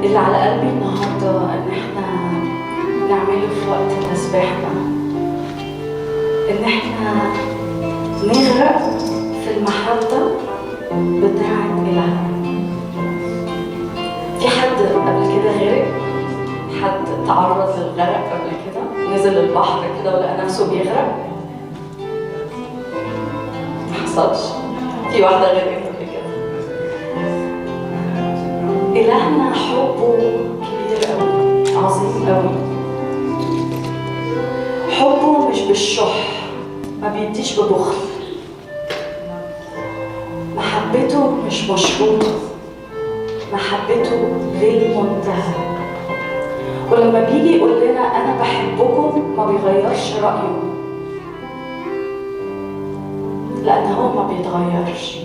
اللي على قلبي النهارده ان احنا نعمله في وقت تسبيحنا، ان احنا نغرق في المحبة بتاعة إلهنا. في حد قبل كده غرق؟ حد تعرض للغرق قبل كده؟ نزل البحر كده ولقى نفسه بيغرق؟ ما حصلش؟ في واحدة غرقت قبل كده. إلهنا حبه كبير قوي، عظيم قوي. حبه مش بالشح، ما بيديش ببخل. محبته مش مشروطة، محبته للمنتهى. ولما بيجي يقول لنا أنا بحبكم ما بيغيرش رأيه، لأن هو ما بيتغيرش،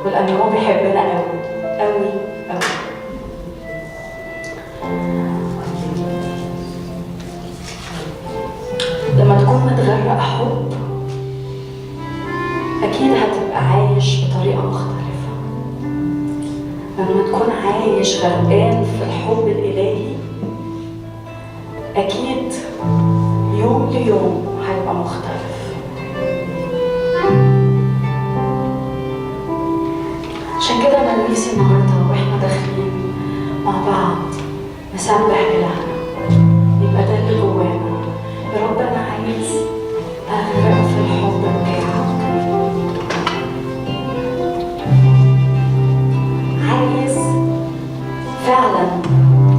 ولأن هو بيحبنا قوي قوي قوي. لما تكون متغرق حب أكيد هتبقى عايش بطريقة مختلفة. لما تكون عايش غرقان في الحب الإلهي أكيد يوم ليوم هيبقى مختلف. عشان كده أنا نفسي النهاردة وإحنا داخلين مع بعض نسبح إلهنا، يبقى ده اللي جوانا. يا رب أنا عايز أغرق في الحب بتاعك، عايز فعلا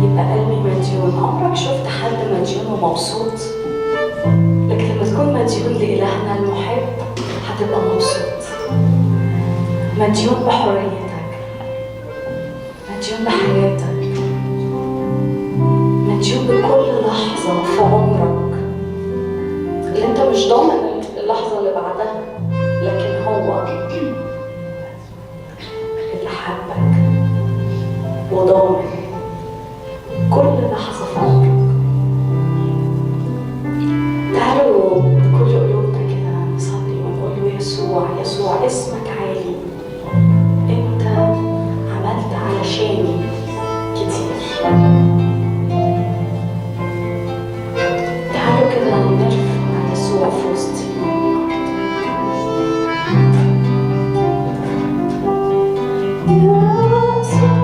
يبقى قلبي مديون. عمرك شفت حد مديون ومبسوط؟ لكن لما تكون مديون لإلهنا المحب هتبقى مبسوط، مديون بحريتك، مديون بحياتك، مديون بكل لحظة في عمرك اللي انت مش ضامن اللحظة اللي بعدها، لكن هو اللي حبك وضامن كل لحظة في عمرك. تعالوا بكل قلوبنا كده نصلي ونقول له يسوع يسوع اسمك عالي، انت عملت علشاني كتير. تعالوا كده نرفع يسوع في وسطنا. يسوع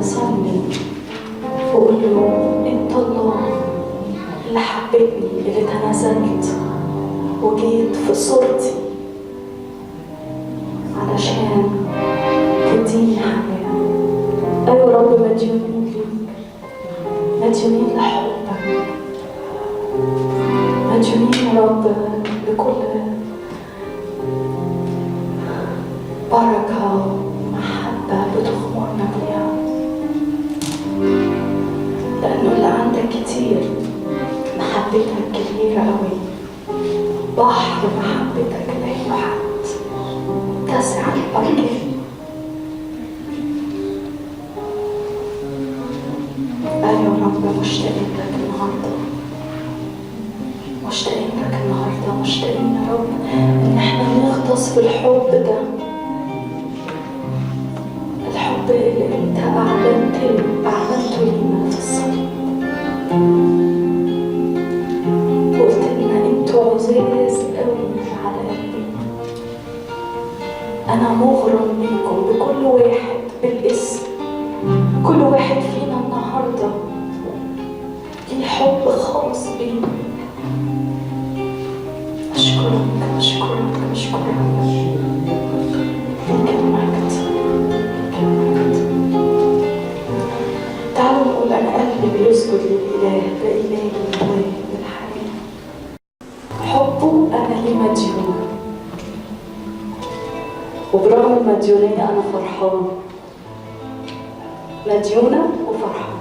صلي وقول له انت الله اللي حبيتني، اللي تنازلت وجيت في صورتي علشان تديني حياة. أيوة رب، مديونين ليك، مديونين لحبك، مديونين يا رب بكل بركة ومحبة بتغمرنا بيها، لأنه اللي عندك كتير، محبتك كبيرة قوي، بحر محبتك لا يحد، تسع الأركان. أيوة رب، مشتاقين لك النهاردة، مشتاقين لك النهاردة، مشتاقين يا رب إن احنا نغطس في الحب ده، الحب اللي انت أعلنته لينا في الصليب. قلت لنا انتوا عزاز قوي على قلبي، أنا مغرم منكم بكل واحد بالاسم، كل واحد فينا النهارده ليه حب خاص بيه. أشكرك أشكرك أشكرك، ليك المجد، ليك المجد. تعالوا نقول أنا قلبي بيسجد للإله، ده إلهي الواهب الحقيقي، حبه أنا ليه مديون، وبرغم المديونية أنا فرحان، مديونة وفرحان.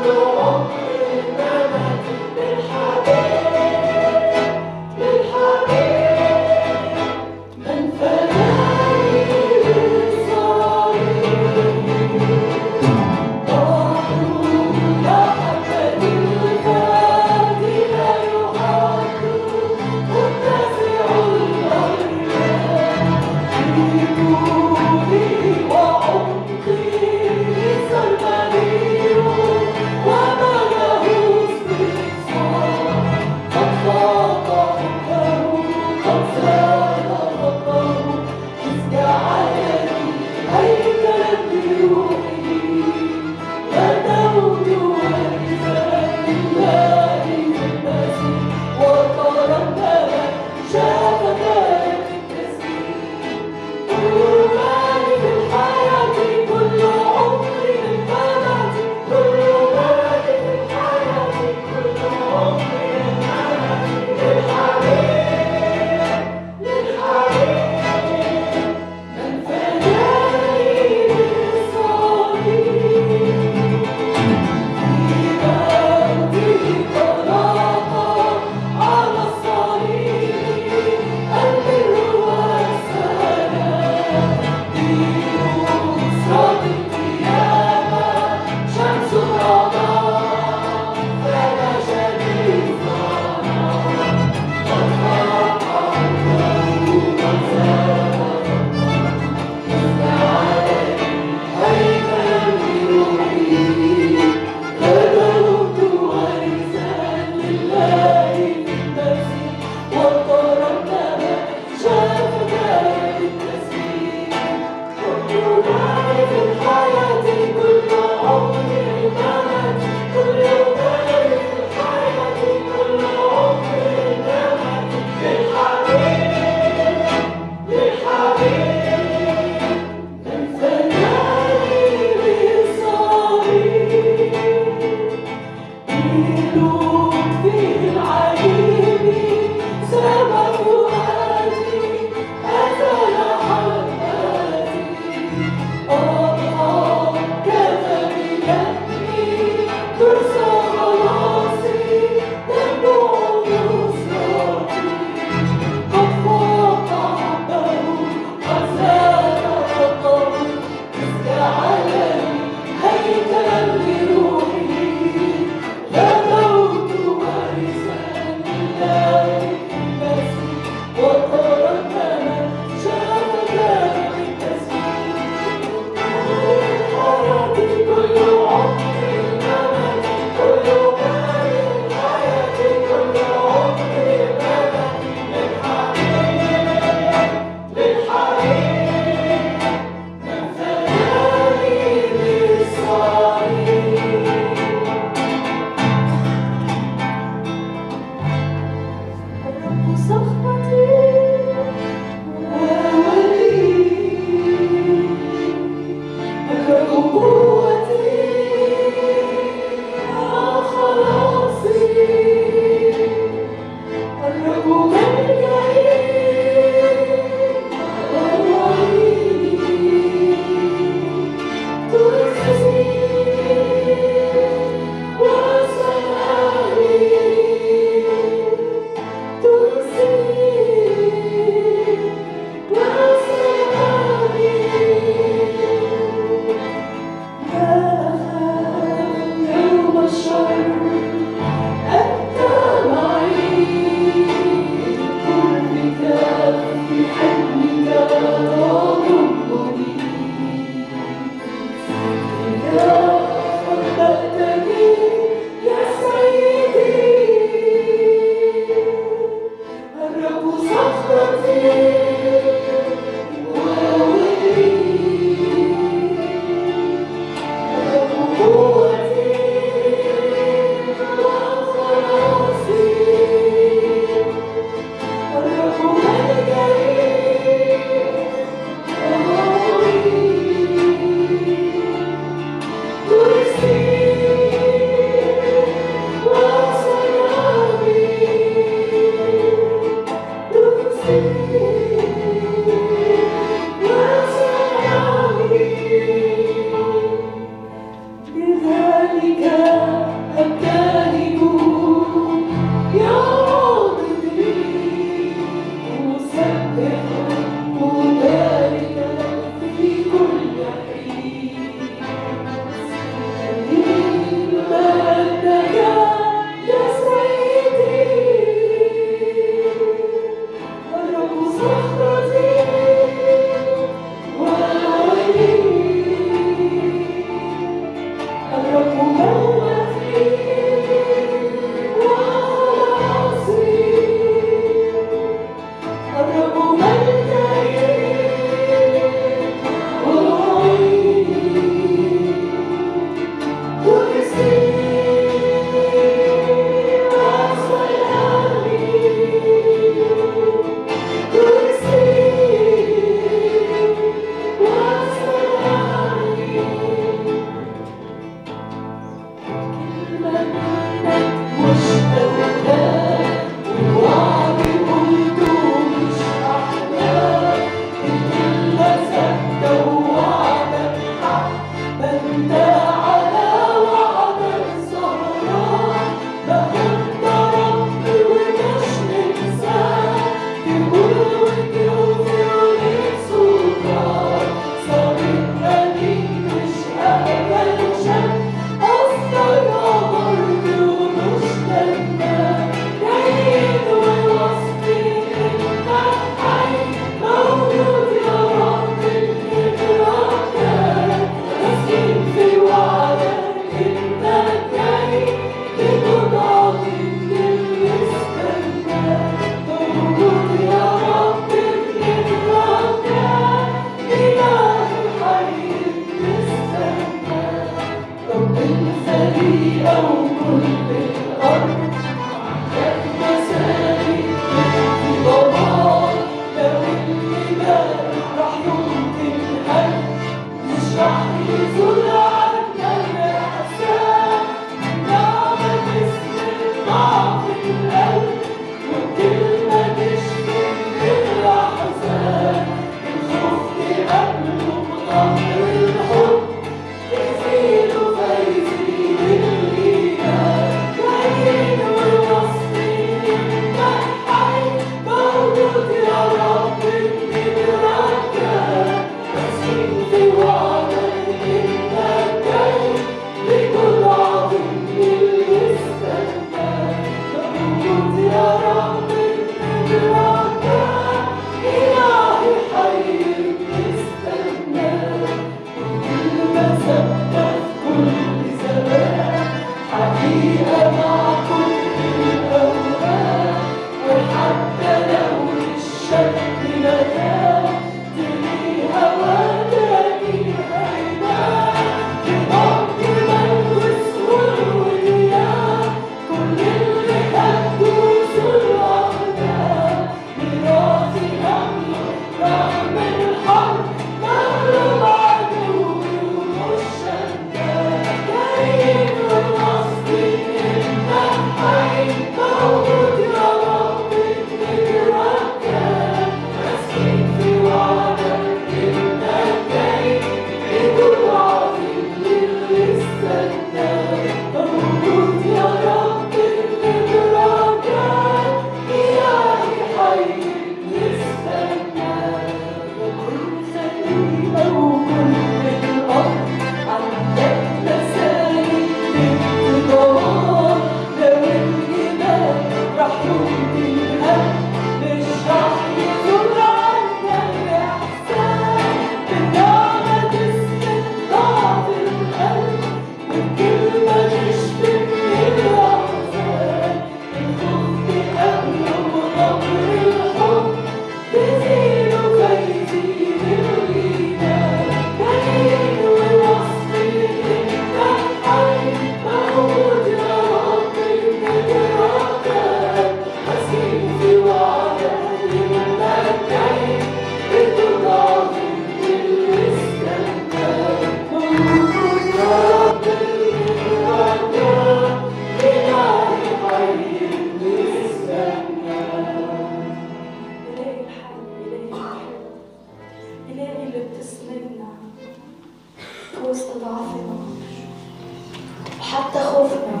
حتى خوفنا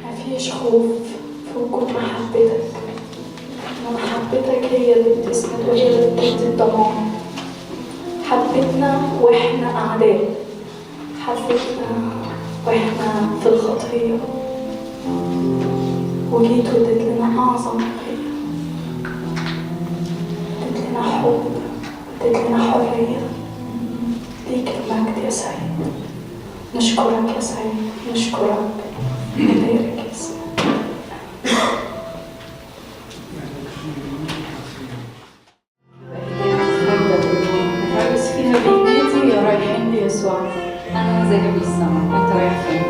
مفيش خوف في وجود محبتك. محبتك هي اللي بتسند وهي اللي بتدي الضمان. حبتنا واحنا اعداء، حبتنا واحنا في الخطيه، وجيت واديت لنا اعظم خير، اديت لنا حب، اديت لنا حريه. ليك المجد يا سيد. نشكرك يا سيد، نشكرك، نبارك يا سيد. نرقص فيها بإيدي رايحين ليسوع. أنا زي جبل السما وأنت رايح فين؟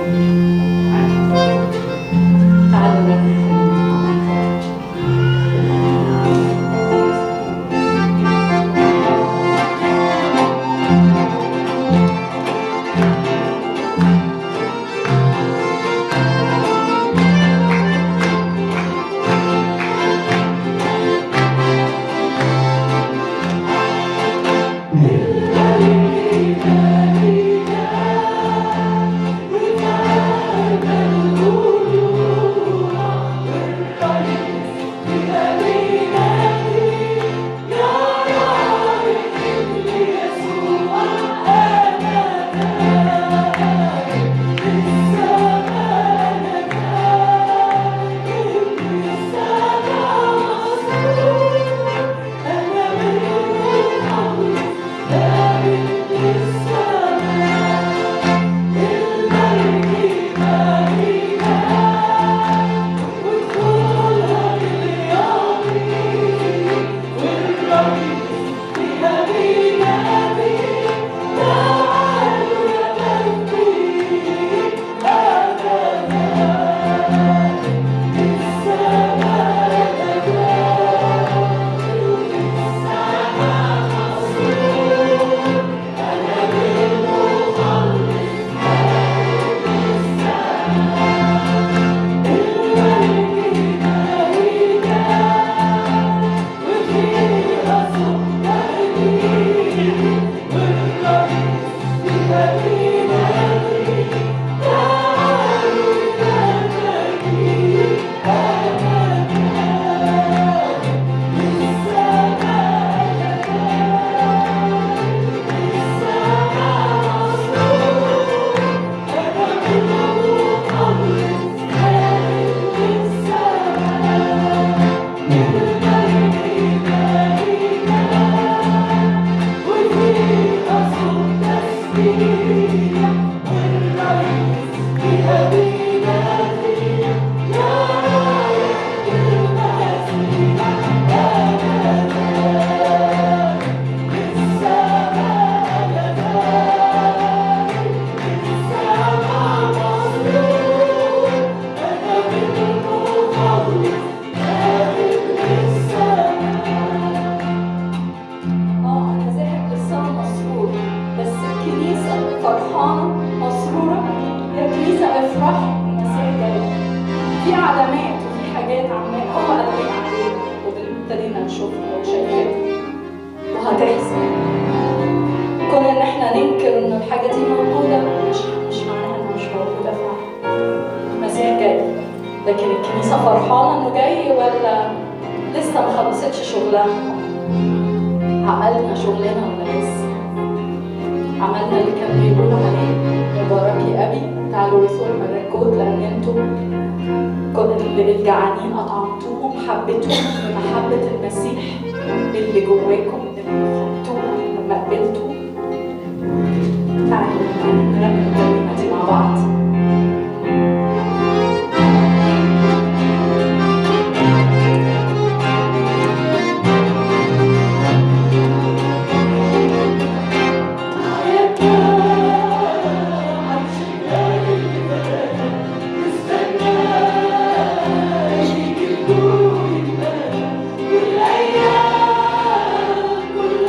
تعالوا نرقص. فرحانة مسرورة. يا كنيسة افرح، المسيح جاي. في علامات وفي حاجات عمال هم قادرين عليها وابتدينا نشوفها وشايفينها وهتحصل. كون ان احنا ننكر ان الحاجة دي موجودة مش معناها انها مش موجودة فعلا. المسيح جاي، لكن الكنيسة فرحانة انه جاي ولا لسه ما خلصتش شغلها؟ عملنا شغلنا ولا لسه؟ عملنا اللي كان بيقولوا عليه مبارك يا أبي تعالوا رسول الملكوت، لأن انتوا الجعانين أطعمتوهم، حبيتوهم بمحبة المسيح اللي جواكم اللي خدتوها لما قبلتوا. تعالوا نرنم الكلمة دي مع بعض. كل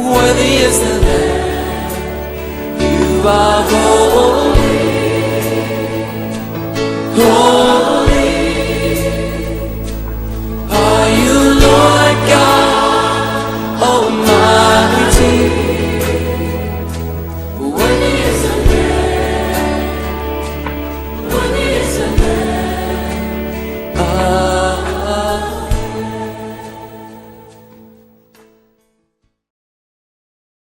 Worthy is the Lamb. You are holy, holy. Are you Lord God Almighty?